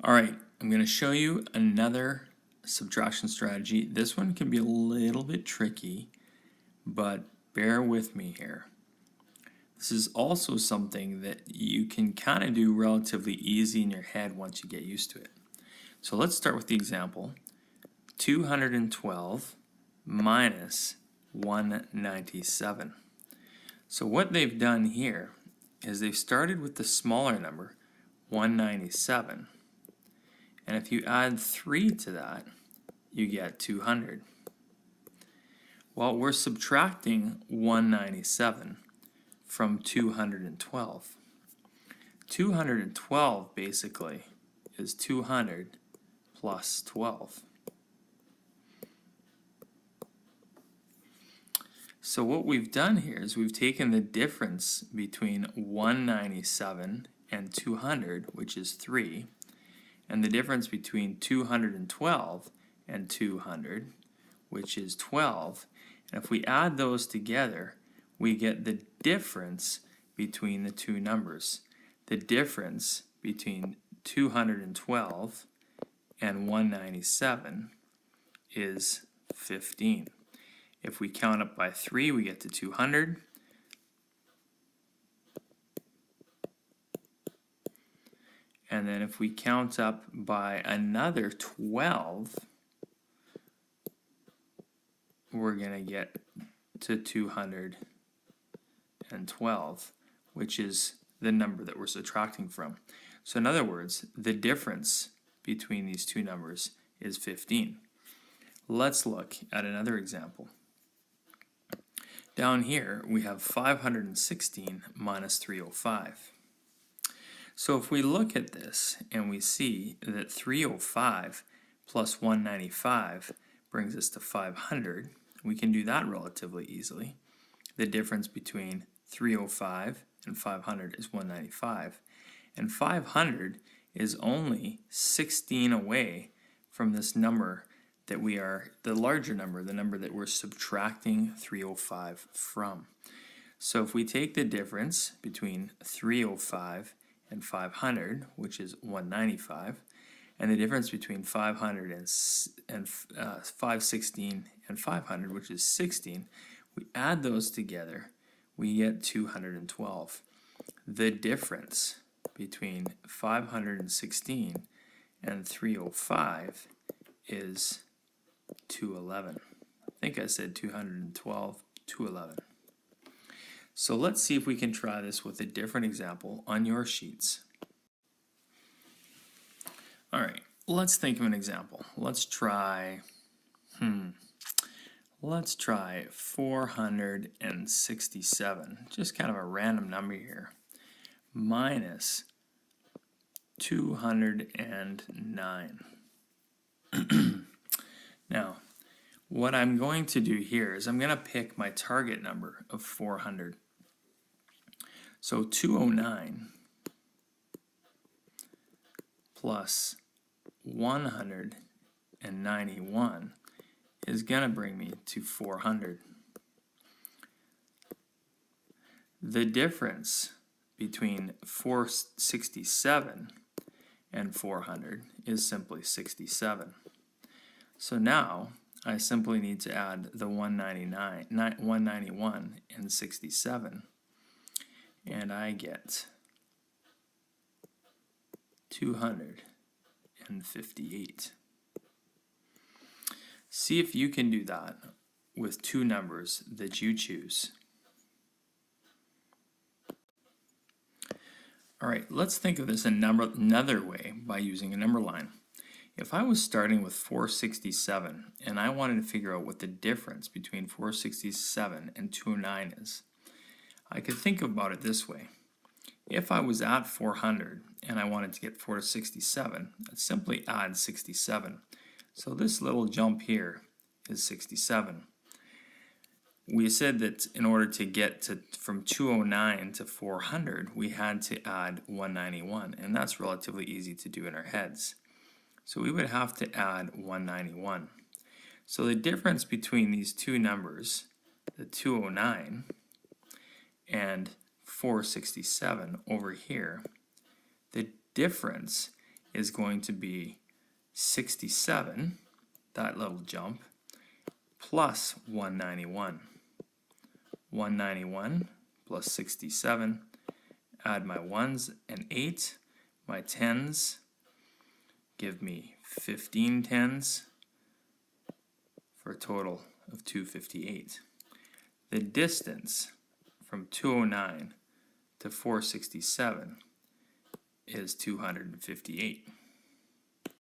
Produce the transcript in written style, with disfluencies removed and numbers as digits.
All right, I'm going to show you another subtraction strategy. This one can be a little bit tricky, but bear with me here. This is also something that you can kind of do relatively easy in your head once you get used to it. So let's start with the example. 212 minus 197. So what they've done here is they've started with the smaller number, 197. And if you add 3 to that, you get 200. Well, we're subtracting 197 from 212. 212 basically is 200 plus 12. So what we've done here is we've taken the difference between 197 and 200, which is 3, and the difference between 212 and 200, which is 12. And if we add those together, we get the difference between the two numbers. The difference between 212 and 197 is 15. If we count up by 3, we get to 200. And then if we count up by another 12, we're going to get to 212, which is the number that we're subtracting from. So in other words, the difference between these two numbers is 15. Let's look at another example. Down here, we have 516 minus 305. So if we look at this and we see that 305 plus 195 brings us to 500, we can do that relatively easily. The difference between 305 and 500 is 195. And 500 is only 16 away from this number that we are, the larger number, the number that we're subtracting 305 from. So if we take the difference between 305 and 500, which is 195, and the difference between 500 and 516 and 500, which is 16, we add those together, we get 212. The difference between 516 and 305 is 211. I think I said 212, 211. So let's see if we can try this with a different example on your sheets. All right, let's think of an example. Let's try 467, just kind of a random number here, minus 209. Now, what I'm going to do here is I'm going to pick my target number of 400. So 209 plus 191 is going to bring me to 400. The difference between 467 and 400 is simply 67. So now I simply need to add the 191 and 67, and I get 258. See if you can do that with two numbers that you choose. All right, let's think of this another way by using a number line. If I was starting with 467 and I wanted to figure out what the difference between 467 and 209 is, I could think about it this way. If I was at 400 and I wanted to get 467, I'd simply add 67. So this little jump here is 67. We said that in order to get from 209 to 400, we had to add 191, and that's relatively easy to do in our heads. So we would have to add 191. So the difference between these two numbers, the 209 and 467 over here, the difference is going to be 67, that little jump, plus 191. 191 plus 67, add my 1s and 8, my 10s give me 15 tens for a total of 258. The distance from 209 to 467 is 258.